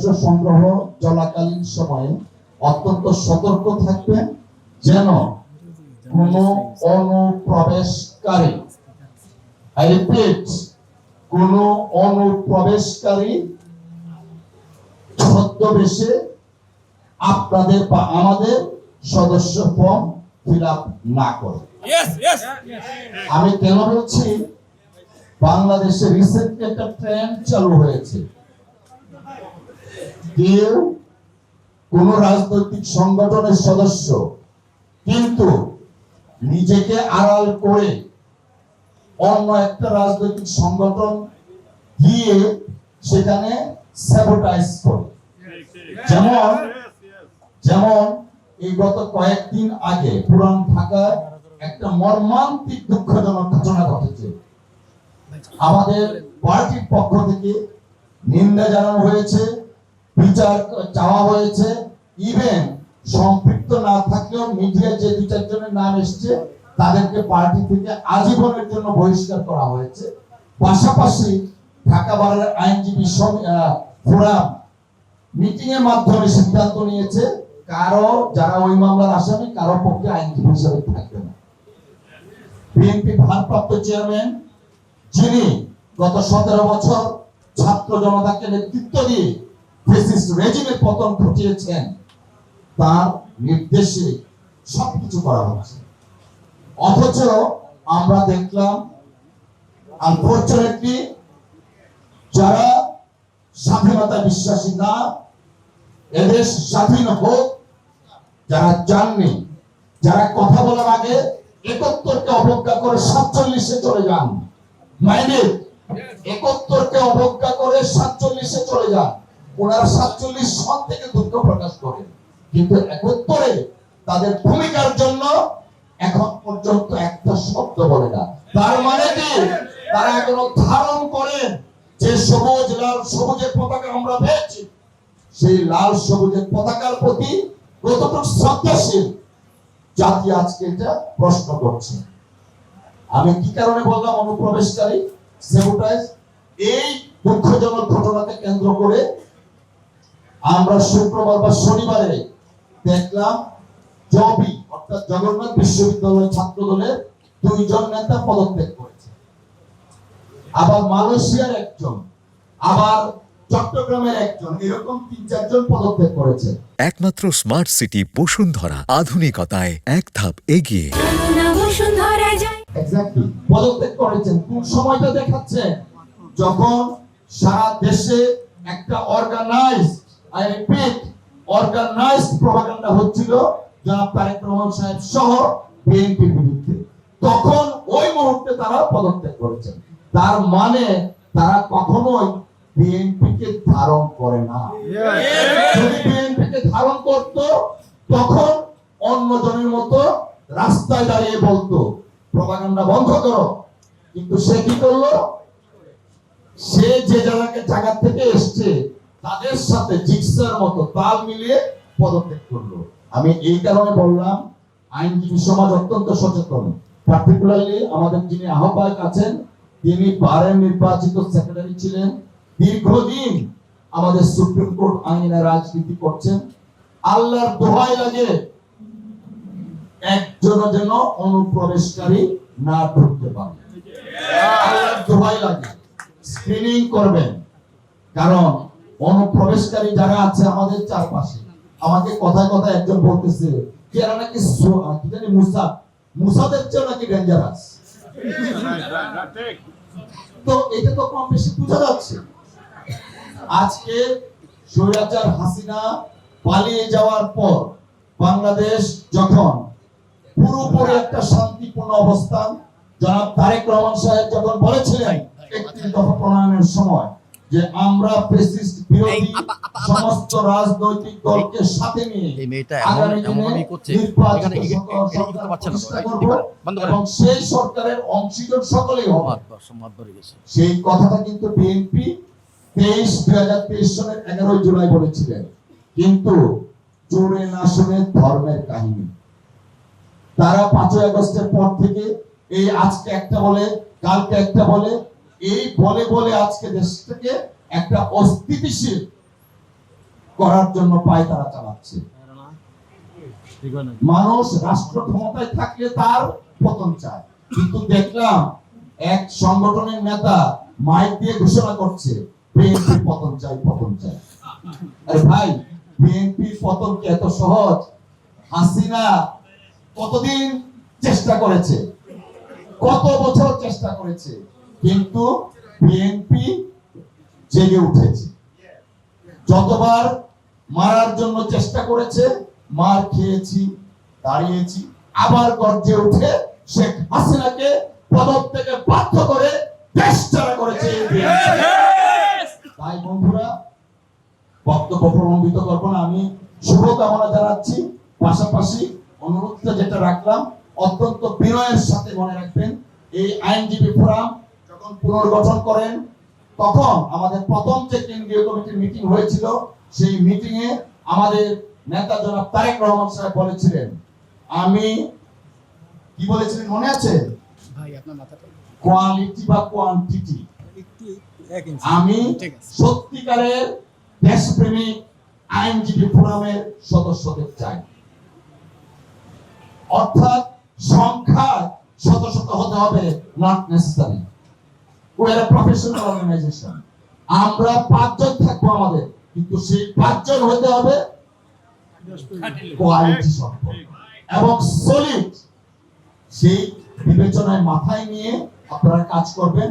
সদস্য সংগ্রহ চলাকালীন সময়ে অত্যন্ত সতর্ক থাকবেন যেন কোনো অনুপ্রবেশকারী, আই রিপিট, কোনো অনুপ্রবেশকারী ছদ্মবেশে আপনাদের বা আমাদের সদস্য ফর্ম ফিল আপ না করে। আমি কেন বলছি, বাংলাদেশে রিসেন্টলি একটা ট্রেন্ড চালু হয়েছে, কেউ কোন রাজনৈতিক সংগঠনের সদস্য কিন্তু নিজেকে আড়াল করে অন্য একটা রাজনৈতিক সংগঠন গিয়ে সেখানে স্যাবোটাইজ করে। যেমন এই গত কয়েকদিন আগে পুরান ঢাকায় একটা মর্মান্তিক দুঃখজনক ঘটনা ঘটেছে। আমাদের পার্টির পক্ষ থেকে নিন্দা জানানো হয়েছে, বিচার চাওয়া হয়েছে, ইভেন সম্পৃক্ত না থাকলেও মিডিয়া যে দু চারজনের নাম এসছে তাদেরকে পার্টি থেকে আজীবনের জন্য বহিষ্কার করা হয়েছে। পাশাপাশি ঢাকা বারের আইনজীবী ফোরাম মিটিং এর মাধ্যমে সিদ্ধান্ত নিয়েছে কারো যারা ওই মামলার আসামি কারো পক্ষে আইনজীবী হিসেবে থাকবে না। বিএনপি ভারপ্রাপ্ত চেয়ারম্যান যিনি গত 17 বছর ছাত্র জনতাকে নেতৃত্ব দিয়ে ফ্যাসিস্ট রেজিমের পতন ঘটিয়েছেন, তার নির্দেশে সবকিছু করা হচ্ছে। অথচ আমরা দেখলাম আনফরচুনেটলি যারা স্বাধীনতা বিশ্বাসী না, এদেশ স্বাধীন হোক যারা চাননি, যারা কথা বলার আগে 71কে অবজ্ঞা করে 47-এ চলে যান, মাইন্ডেড 71কে অবজ্ঞা করে 47-এ চলে যান। ওনারা 47 সন থেকে দুঃখ প্রকাশ করেন, কিন্তু 71-এ তাদের ভূমিকার জন্য এখন পর্যন্ত একটা শব্দ বলে না। তার মানে কি তারা এখনো ধারণ করেন যে সবুজ লাল সবুজের পতাকা আমরা পেয়েছি, সেই লাল সবুজের পতাকার প্রতি কতটুকু শ্রদ্ধাশীল জাতি আজকে এটা প্রশ্ন করছে। আমি কি কারণে বললাম অনুপ্রবেশকারী স্যাবোটাইজ? এই দুঃখজনক ঘটনাকে কেন্দ্র করে আমরা শুক্রবার বা শনিবারে দেখলাম জবি অর্থাৎ জগন্নাথ বিশ্ববিদ্যালয় ছাত্র দলের 2 জন নেতা পদত্যাগ করেছে, আবার মালয়েশিয়ার একজন, আবার চট্টগ্রামের একজন, এরকম 3-4 জন পদত্যাগ করেছে। একমাত্র স্মার্ট সিটি বসুন্ধরা, আধুনিকতায় এক ধাপ এগিয়ে। এক্স্যাক্টলি পদত্যাগ করেছেন। কোন সময়টা দেখাচ্ছে? যখন সারা দেশে একটা অর্গানাইজড প্রপাগান্ডা হচ্ছিল জনাব তারেক রহমান সাহেব সহ বিএনপির বিরুদ্ধে, তখন ওই মুহূর্তে তারা পদত্যাগ করেছেন। তার মানে তারা কখনোই বিএনপিকে ধারণ করে না। যদি বিএনপিকে ধারণ করত তখন অন্যজনের মতো রাস্তায় দাঁড়িয়ে বলতো প্রপাগান্ডা বন্ধ করো, কিন্তু সে কি করলো? সে যে জায়গা থেকে এসছে তাদের সাথে জিগসার মতো তাল মিলিয়ে পদত্যাগ করলো। আমি এই কারণে বললাম আইনজীবী সমাজ অত্যন্ত সচেতন, পার্টিকুলারলি আমাদের যিনি আহ্বায়ক আছেন তিনি বারের নির্বাচিত সেক্রেটারি ছিলেন, দীর্ঘদিন আমাদের সুপ্রিম কোর্ট আইনে রাজনীতি করছেন। আল্লাহর দোহাই লাগে একজনও যেন অনুপ্রবেশকারী না ঢুকতে পারে, আল্লাহর দোহাই লাগে স্ক্রিনিং করবেন। কারণ অনুপ্রবেশকারী যারা আছে আমাদের চারপাশে, আমাকে কথায় কথায় একজন বলতেছে যে এরা নাকি কি জানি মুসাদের চেয়ে নাকি ডেঞ্জারাস। তো এটা তো কম বেশি বোঝা যাচ্ছে। আজকে স্বৈরাচার হাসিনা পালিয়ে যাওয়ার পর বাংলাদেশ যখন পুরোপুরি একটা শান্তিপূর্ণ অবস্থান, জনাব তারেক রহমান সাহেব যখন বলেছিলেন 31 দফা প্রণয়নের সময় যে আমরা ফ্যাসিস্ট বিরোধী সমস্ত রাজনৈতিক দলকে সাথে নিয়ে আগামী দিনে এবং সেই সরকারের অংশীদার সকলেই হবে, সেই কথাটা কিন্তু বিএনপি 2023 সনের 11 জুলাই বলেছিলেন। কিন্তু জোরে না শুনে ধর্মের কাহিনী তারা 5 আগস্টের পর থেকে এই আজকে একটা বলে কালকে একটা বলে, এই বলে বলে আজকে দেশটাকে একটা অস্থিতিশীল করার জন্য পায়তারা চালাচ্ছে। মানুষ রাষ্ট্র ক্ষমতায় থাকলে তার পতন চায়, কিন্তু দেখলাম এক সংগঠনের নেতা মাইক দিয়ে ঘোষণা করছে বিএনপি পতন চাই, পতন চাই। আরে ভাই, বিএনপির পতন কি এত সহজ? হাসিনা কতদিন চেষ্টা করেছে, কত বছর চেষ্টা করেছে, কিন্তু বিএনপি জেগে উঠেছে। যতবার মারার জন্য চেষ্টা করেছে, মার খেয়েছি, দাঁড়িয়েছি, আবার গর্জে উঠে শেখ হাসিনাকে পদক থেকে বাধ্য করে দেশ ছাড়া করেছে বিএনপি। তাই বন্ধুরা, বক্তব্য প্রলম্বিত করব না, আমি শুভকামনা জানাচ্ছি। পাশাপাশি অনুরোধটা যেটা রাখলাম, অত্যন্ত বিনয়ের সাথে মনে রাখবেন, এই আইনজীবী ফোরাম যখন পুনর্গঠন করেন, তখন আমাদের প্রথম যে কেন্দ্রীয় কমিটির মিটিং হয়েছিল, সেই মিটিং এ আমাদের নেতা জনাব তারেক রহমান সাহেব বলেছিলেন, আমি কি বলেছিলেন মনে আছে? ভাই আপনার মাথাটা কোয়ালিটি বা কোয়ান্টিটি, একটু 1 ইঞ্চি। আমি ঠিক আছে। সত্যিকারের দেশপ্রেমিক আইনজীবী ফোরামের সদস্যদের চাই। অর্থাৎ সংখ্যা শত শত হতে হবে, not necessary. We are professional organisation. আমরা 5 জন থাকবো আমাদের, কিন্তু সেই 5 জন হতে হবে কোয়ালিটি সম্পন্ন এবং সলিড। সেই বিবেচনায় মাথায় নিয়ে আপনারা কাজ করবেন।